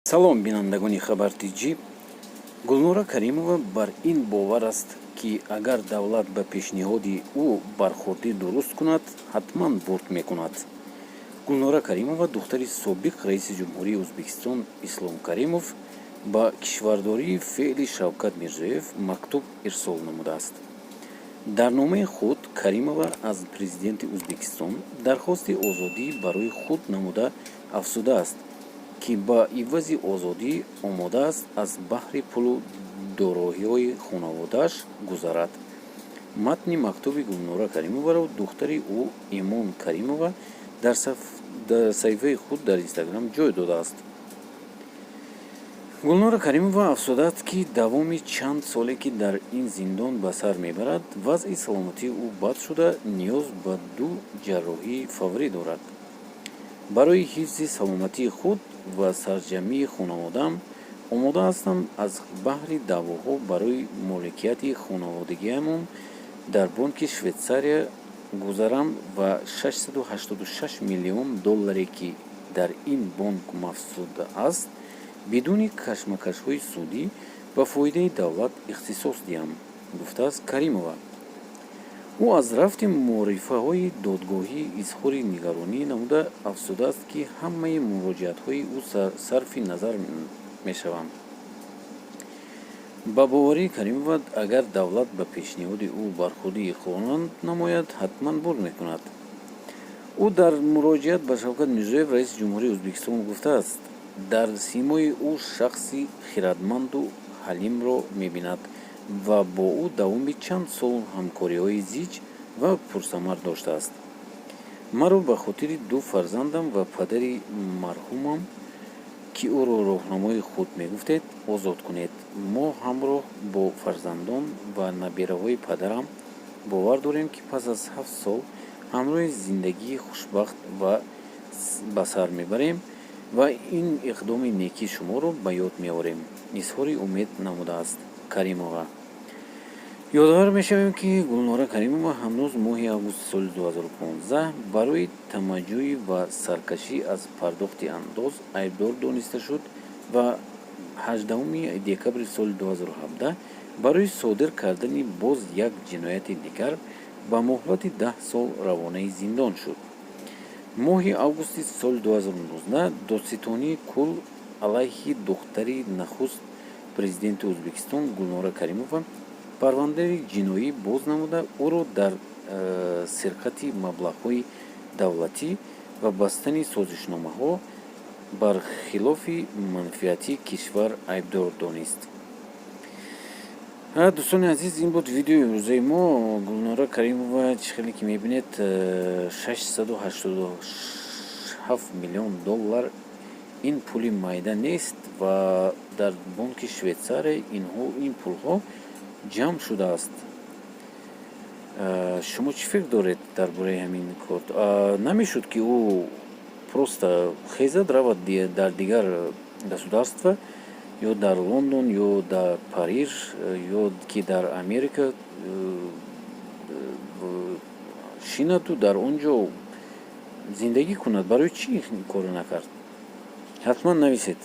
салом бинандагони хабартиҷӣ. Гулнора Каримова бар ин бовар аст, ки агар давлат ба пешниҳоди ӯ бархӯрдӣ дуруст кунад, ҳатман бурд мекунад. Гулнора Каримова, духтари собиқ раиси ҷумҳурии Ӯзбекистон Ислом Каримов, ба кишвардории феъли Шавкат Мирзоев мактуб ирсол намудааст. Дар номаи худ Каримова аз президенти Ӯзбекистон дархости озодӣ барои худ намуда афзудааст, ки ба ивази озодӣ омода аст аз баҳри пулу дороҳиҳои хонаводааш гузарад. Матни мактуби Гулнора Каримованро духтари ӯ Имон Каримова дар саҳифаи худ дар Инстаграм ҷой додааст. Гулнора Каримова афзудааст, ки давоми чанд соле ки дар ин зиндон ба сар мебарад, вазъи саломатии ӯ бад шуда, ниёз ба 2 ҷарроҳии фаврӣ дорад. Барои ҳифзи саломатии худ ва сарҷамъии хонаводаам омода ҳастам аз баҳри даъвоҳо барои моликияти хонаводагиамон дар бонки Швейтсария гузарам ва $686 миллион, ки дар ин бонк мафсуд аст, бидуни кашмакашҳои судӣ ба фоидаи давлат ихтисос диҳам, гуфтааст Каримова. ӯ аз рафти муорифаҳои додгоҳӣ изҳори нигаронӣ намуда афзудааст, ки ҳамаи муроҷиатҳои ӯ сарфи назар мешаванд. Ба боварии Каримова, агар давлат ба пешниҳоди ӯ бархӯрдӣ иқрорманд намояд, ҳатман бурд мекунад. ӯ дар муроҷиат ба Шавкат Мирзоев, раиси ҷумҳурии Ӯзбекистон, гуфтааст: дар симои ӯ шахси хирадманду ҳалимро мебинад ва бо ӯ давоми чанд сол ҳамкориҳои зич ва пурсамар доштааст. Маро ба хотири 2 фарзандам ва падари марҳумам, ки ӯро роҳнамои худ мегуфтед, озод кунед. Мо ҳамроҳ бо фарзандон ва набераҳои падарам бовар дорем, ки пас аз 7 сол ҳамроҳи зиндагии хушбахт ба сар мебарем ва ин иқдоми некии шуморо ба ёд меорем, изҳори умед намудааст Каримова. Ёдовар мешавем, ки Гулнора Каримова ҳанӯз моҳи августи соли 2015 барои тамаҷҷӯҳӣ ва саркашӣ аз пардохти андоз айбдор дониста шуд ва 18 декабри соли 2017 барои содир кардани боз як ҷинояти дигар ба муҳлати 10 сол равонаи зиндон шуд. Моҳи августи соли 2019 додситонии кул алайҳи духтари нахуст президенти Ӯзбекистон Гулнора Каримова парвандаи ҷиноӣ боз намуда, ӯро дар сирқати маблағҳои давлатӣ ва бастани созишномаҳо бар хилофи манфиати кишвар айбдор донист. Дӯстони азиз, ин буд видеои имрӯзаи мо. Гулнора Каримова, чӣ хеле ки мебинед, $687 миллион ин пули майда нест ва дар бонки Швейтсария ин пулҳо ҷамъ шудааст. Шумо чӣ фикр доред дар бораи ҳамин кор? Намешуд, ки ӯ просто хезад равад дар дигар государства, ё дар Лондон, ё дар Париж, ё ки дар Америка шинаду дар он ҷо зиндагӣ кунад? Барои чӣ ин корро накард? Ҳатман нависед.